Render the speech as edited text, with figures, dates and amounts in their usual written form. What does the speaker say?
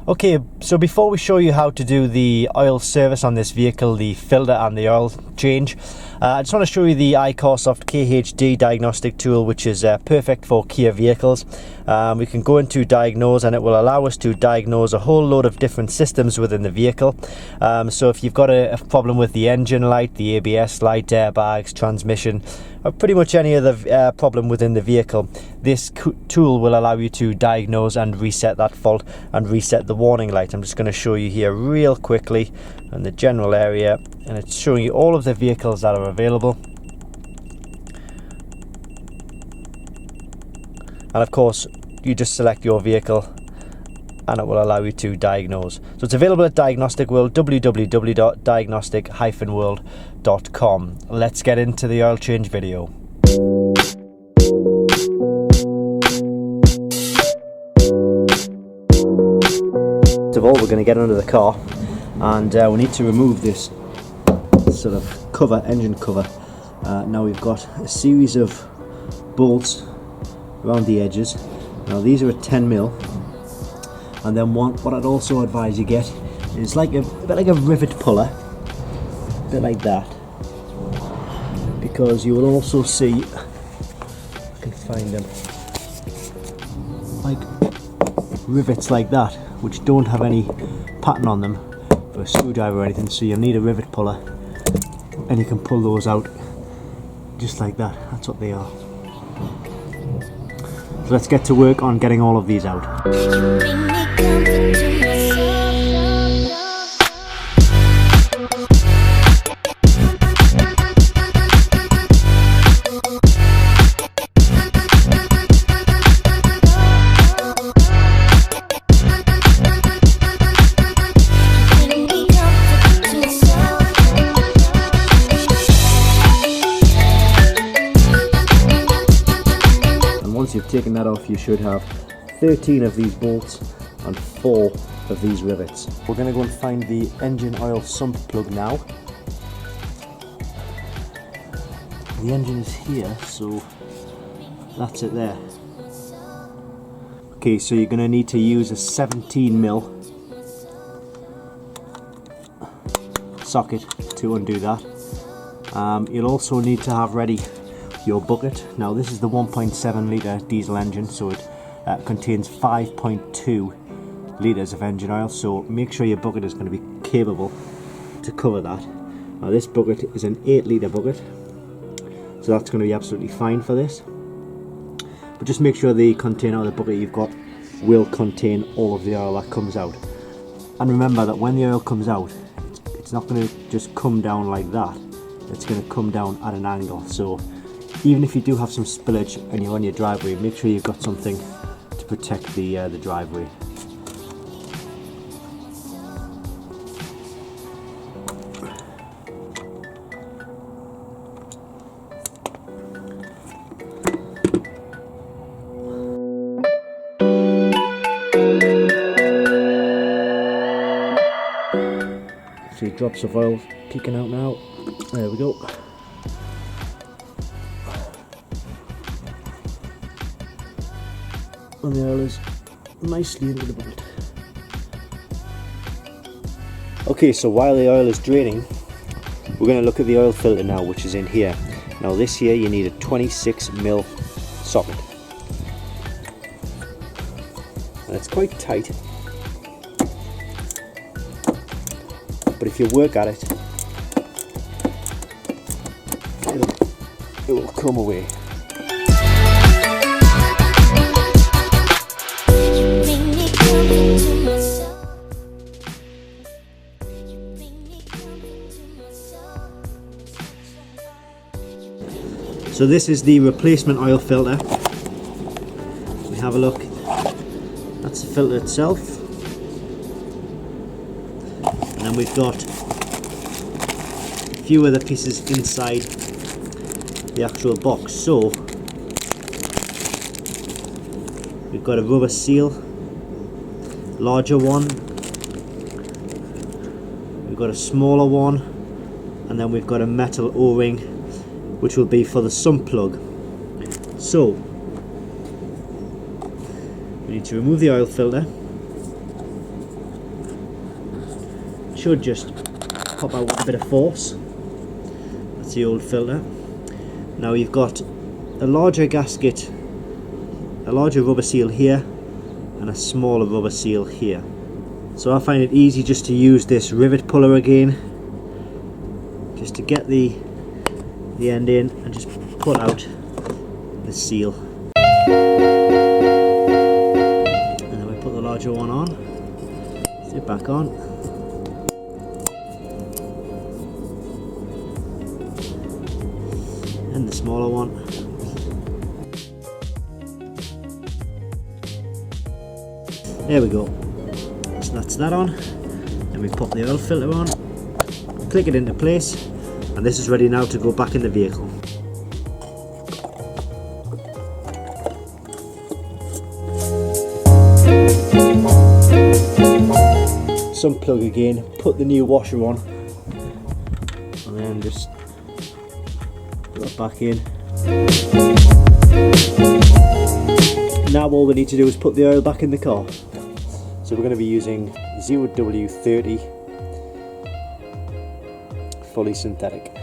Okay, so before we show you how to do the oil service on this vehicle, the filter and the oil change, I just want to show you the iCarSoft KHD diagnostic tool, which is perfect for Kia vehicles. We can go into diagnose and it will allow us to diagnose a whole load of different systems within the vehicle. So if you've got a problem with the engine light, the ABS light, airbags, transmission, or pretty much any other problem within the vehicle, this tool will allow you to diagnose and reset that fault and reset the warning light. I'm just going to show you here real quickly in the general area, and it's showing you all of the vehicles that are available. And of course you just select your vehicle and it will allow you to diagnose. So it's available at Diagnostic World, www.diagnostic-world.com. Let's get into the oil change video. First of all, we're going to get under the car and we need to remove this sort of cover, engine cover. Now we've got a series of bolts around the edges. Now these are at 10mm. And then what I'd also advise you get is like a bit like a rivet puller, a bit like that, because you will also see, I can find them, like rivets like that, which don't have any pattern on them for a screwdriver or anything, so you'll need a rivet puller, and you can pull those out just like that. That's what they are. So let's get to work on getting all of these out. Once you've taken that off, you should have 13 of these bolts and 4 of these rivets. We're going to go and find the engine oil sump plug now. The engine is here, so that's it there. Okay, so you're going to need to use a 17mm socket to undo that. You'll also need to have ready your bucket. Now this is the 1.7 litre diesel engine, so it contains 5.2 litres of engine oil, so make sure your bucket is going to be capable to cover that. Now this bucket is an 8 litre bucket, so that's going to be absolutely fine for this, but just make sure the container or the bucket you've got will contain all of the oil that comes out. And remember that when the oil comes out, it's not going to just come down like that, it's going to come down at an angle. So even if you do have some spillage and you're on your driveway, make sure you've got something to protect the driveway. See drops of oil peeking out now. There we go. And the oil is nicely into the bucket. Okay, so while the oil is draining, we're going to look at the oil filter now, which is in here. Now this here, you need a 26mm socket. And it's quite tight, but if you work at it, it will come away. So this is the replacement oil filter. We have a look. That's the filter itself. And then we've got a few other pieces inside the actual box. So we've got a rubber seal, larger one. We've got a smaller one, and then we've got a metal O-ring, which will be for the sump plug. So we need to remove the oil filter, should just pop out with a bit of force. That's the old filter. Now you've got a larger gasket, a larger rubber seal here, and a smaller rubber seal here. So I find it easy just to use this rivet puller again, just to get the end in and just pull out the seal. And then we put the larger one on, sit it back on. And the smaller one. There we go. So that's that on. Then we pop the oil filter on, click it into place, and this is ready now to go back in the vehicle. Sump plug again, put the new washer on, and then just put that back in. Now all we need to do is put the oil back in the car. So we're going to be using 0W30 fully synthetic.